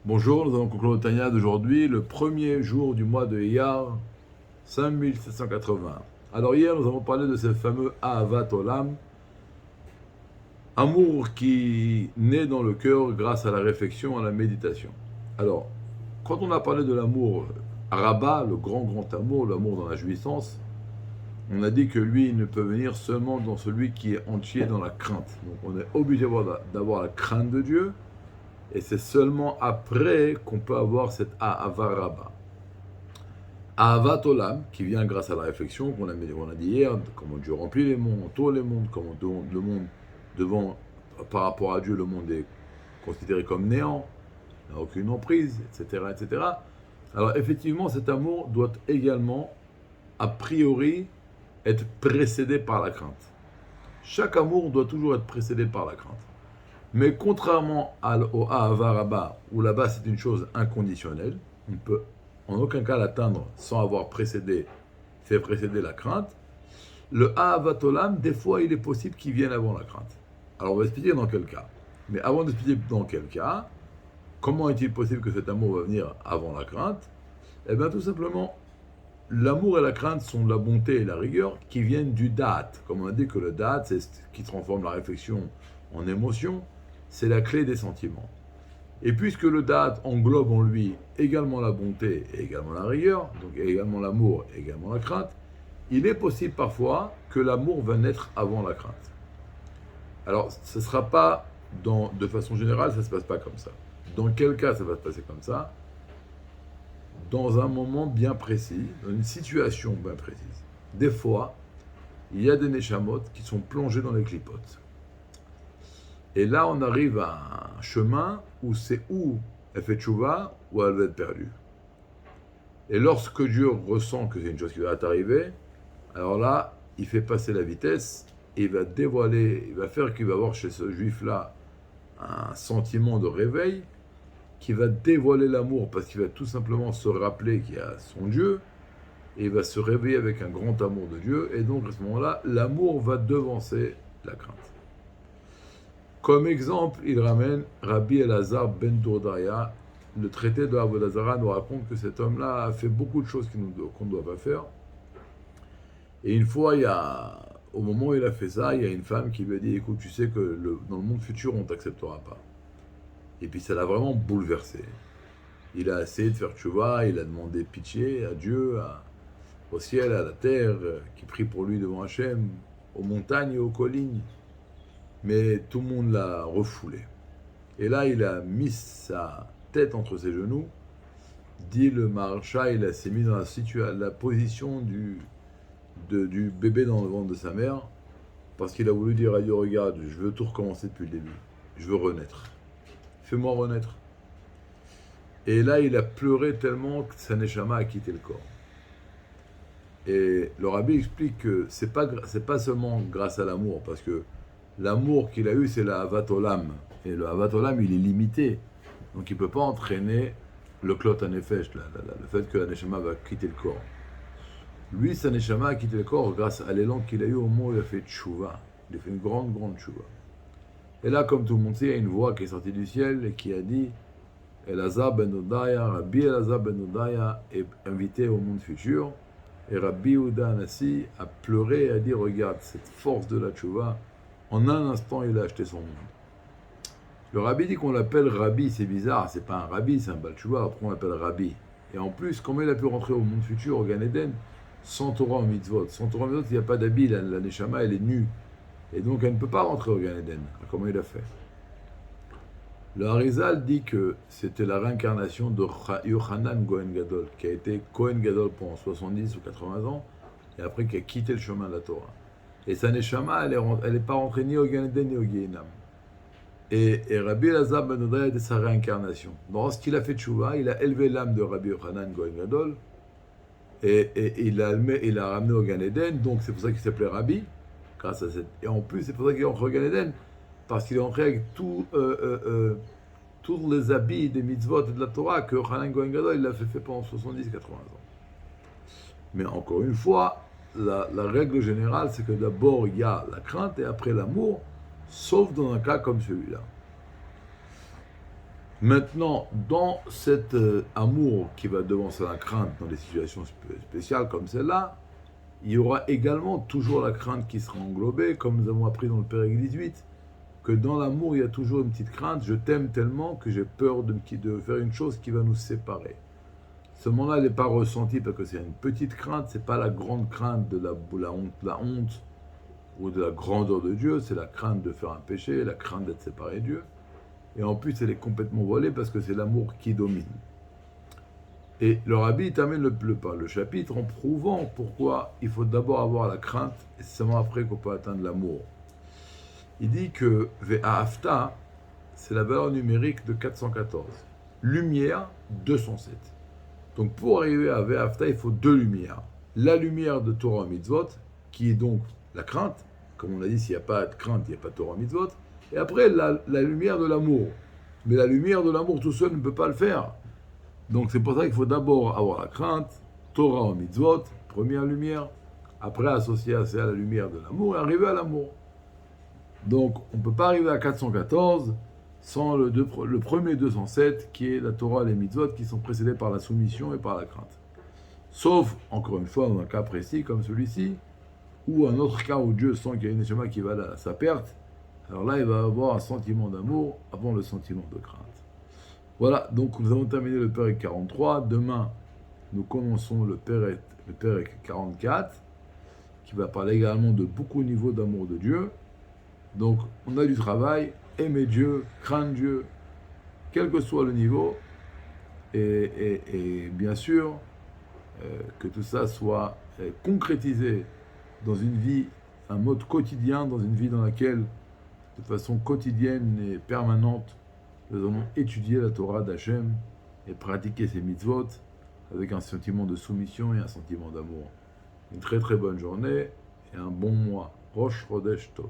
Bonjour, nous allons conclure le Tanya d'aujourd'hui, le premier jour du mois de Iyar, 5780. Alors hier, nous avons parlé de ce fameux Ahavat Olam, amour qui naît dans le cœur grâce à la réflexion, à la méditation. Alors, quand on a parlé de l'amour Rabbah, le grand amour, l'amour dans la jouissance, on a dit que lui, il ne peut venir seulement dans celui qui est entier dans la crainte. Donc on est obligé d'avoir la crainte de Dieu, et c'est seulement après qu'on peut avoir cette Ahava Rabba. Ahavat Olam, qui vient grâce à la réflexion qu'on a dit hier, comment Dieu remplit les mondes, entoure les mondes, comment le monde devant, par rapport à Dieu, le monde est considéré comme néant, n'a aucune emprise, etc., etc. Alors effectivement, cet amour doit également, a priori, être précédé par la crainte. Chaque amour doit toujours être précédé par la crainte. Mais contrairement au Ahava Rabba, où là-bas c'est une chose inconditionnelle, on ne peut en aucun cas l'atteindre sans avoir fait précéder la crainte, le Ahavat Olam, des fois il est possible qu'il vienne avant la crainte. Alors on va expliquer dans quel cas. Mais avant d'expliquer dans quel cas, comment est-il possible que cet amour va venir avant la crainte? Eh bien tout simplement, l'amour et la crainte sont de la bonté et la rigueur qui viennent du da'at. Comme on a dit que le da'at, c'est ce qui transforme la réflexion en émotion, c'est la clé des sentiments. Et puisque le da'at englobe en lui également la bonté et également la rigueur, donc également l'amour et également la crainte, il est possible parfois que l'amour va naître avant la crainte. Alors, ce ne sera pas, de façon générale, ça ne se passe pas comme ça. Dans quel cas ça va se passer comme ça? Dans un moment bien précis, dans une situation bien précise. Des fois, il y a des neshamot qui sont plongés dans les clipotes. Et là, on arrive à un chemin où c'est où elle fait tchouva ou elle va être perdue. Et lorsque Dieu ressent que c'est une chose qui va arriver, alors là, il fait passer la vitesse et il va dévoiler, il va faire qu'il va avoir chez ce juif-là un sentiment de réveil qui va dévoiler l'amour parce qu'il va tout simplement se rappeler qu'il y a son Dieu et il va se réveiller avec un grand amour de Dieu et donc à ce moment-là, l'amour va devancer la crainte. Comme exemple, il ramène Rabbi Elazar ben Dourdaya. Le traité de Avodah Zarah nous raconte que cet homme-là a fait beaucoup de choses qu'on ne doit pas faire. Et une fois, au moment où il a fait ça, il y a une femme qui lui a dit, écoute, tu sais que dans le monde futur, on ne t'acceptera pas. Et puis ça l'a vraiment bouleversé. Il a essayé de faire tchouva, il a demandé pitié à Dieu, au ciel, à la terre, qui prie pour lui devant Hachem, aux montagnes et aux collines. Mais tout le monde l'a refoulé. Et là, il a mis sa tête entre ses genoux, dit le Maharsha, il s'est mis dans la position du bébé dans le ventre de sa mère, parce qu'il a voulu dire à Dieu, regarde, je veux tout recommencer depuis le début. Je veux renaître. Fais-moi renaître. Et là, il a pleuré tellement que sa neshama a quitté le corps. Et le rabbi explique que c'est pas seulement grâce à l'amour, parce que l'amour qu'il a eu, c'est la Ahavat Olam. Et le Ahavat Olam, il est limité. Donc il ne peut pas entraîner le klot hanefesh, le fait que la neshama va quitter le corps. Lui, sa neshama a quitté le corps grâce à l'élan qu'il a eu au moment où il a fait tchouva. Il a fait une grande tchouva. Et là, comme tout le monde sait, il y a une voix qui est sortie du ciel et qui a dit Elazar ben Odaya, Rabbi Elazar ben Odaya est invité au monde futur. Et Rabbi Yehuda Anassi a pleuré et a dit regarde, cette force de la tchouva, en un instant, il a acheté son monde. Le rabbi dit qu'on l'appelle rabbi, c'est bizarre, c'est pas un rabbi, c'est un Baal Tchouva, après on l'appelle rabbi. Et en plus, comment il a pu rentrer au monde futur, au Gan Eden, sans Torah en mitzvot? Sans Torah en mitzvot, il n'y a pas d'habit, la neshama, elle est nue. Et donc elle ne peut pas rentrer au Gan Eden. Comment il a fait? Le Harizal dit que c'était la réincarnation de Yochanan Kohen Gadol, qui a été Kohen Gadol pendant 70 ou 80 ans, et après qui a quitté le chemin de la Torah. Et sa neshama, elle n'est pas rentrée ni au Gan Eden ni au Gehinam. Et Rabbi Elazar ben Odaya était sa réincarnation. Lorsqu'il a fait tchouva, il a élevé l'âme de Rabbi Yochanan Kohen Gadol et il l'a ramené au Gan Eden, donc c'est pour ça qu'il s'appelait Rabbi, grâce à cette... Et en plus, c'est pour ça qu'il est entré au Gan Eden, parce qu'il est entré avec tous les habits des mitzvot et de la Torah que Yochanan Kohen Gadol il l'a fait pendant 70-80 ans. Mais encore une fois, la règle générale, c'est que d'abord il y a la crainte et après l'amour, sauf dans un cas comme celui-là. Maintenant, dans cet amour qui va devancer la crainte dans des situations spéciales comme celle-là, il y aura également toujours la crainte qui sera englobée, comme nous avons appris dans le Pérec 18, que dans l'amour, il y a toujours une petite crainte. Je t'aime tellement que j'ai peur de faire une chose qui va nous séparer. Ce moment-là, elle n'est pas ressentie parce que c'est une petite crainte, c'est pas la grande crainte de la honte ou de la grandeur de Dieu, c'est la crainte de faire un péché, la crainte d'être séparé de Dieu. Et en plus, elle est complètement volée parce que c'est l'amour qui domine. Et le rabbi termine le chapitre en prouvant pourquoi il faut d'abord avoir la crainte et c'est seulement après qu'on peut atteindre l'amour. Il dit que Ve'afta, c'est la valeur numérique de 414. Lumière, 207. Donc pour arriver à Ve'afta, il faut deux lumières. La lumière de Torah Mitzvot, qui est donc la crainte. Comme on a dit, s'il n'y a pas de crainte, il n'y a pas de Torah Mitzvot. Et après, la lumière de l'amour. Mais la lumière de l'amour tout seul ne peut pas le faire. Donc c'est pour ça qu'il faut d'abord avoir la crainte, Torah Mitzvot, première lumière. Après, associer à ça la lumière de l'amour et arriver à l'amour. Donc on ne peut pas arriver à 414 sans le premier 207 qui est la Torah et les Mitzvot qui sont précédés par la soumission et par la crainte. Sauf, encore une fois, dans un cas précis comme celui-ci, ou un autre cas où Dieu sent qu'il y a une neshama qui va à sa perte, alors là, il va avoir un sentiment d'amour avant le sentiment de crainte. Voilà, donc nous avons terminé le Pérec 43. Demain, nous commençons le Pérec 44, qui va parler également de beaucoup de niveaux d'amour de Dieu. Donc, on a du travail, aimer Dieu, craindre Dieu, quel que soit le niveau, et bien sûr, que tout ça soit concrétisé dans une vie, un mode quotidien, dans une vie dans laquelle de façon quotidienne et permanente, nous allons étudier la Torah d'Hachem et pratiquer ses mitzvot avec un sentiment de soumission et un sentiment d'amour. Une très très bonne journée et un bon mois. Rosh Chodesh Tov.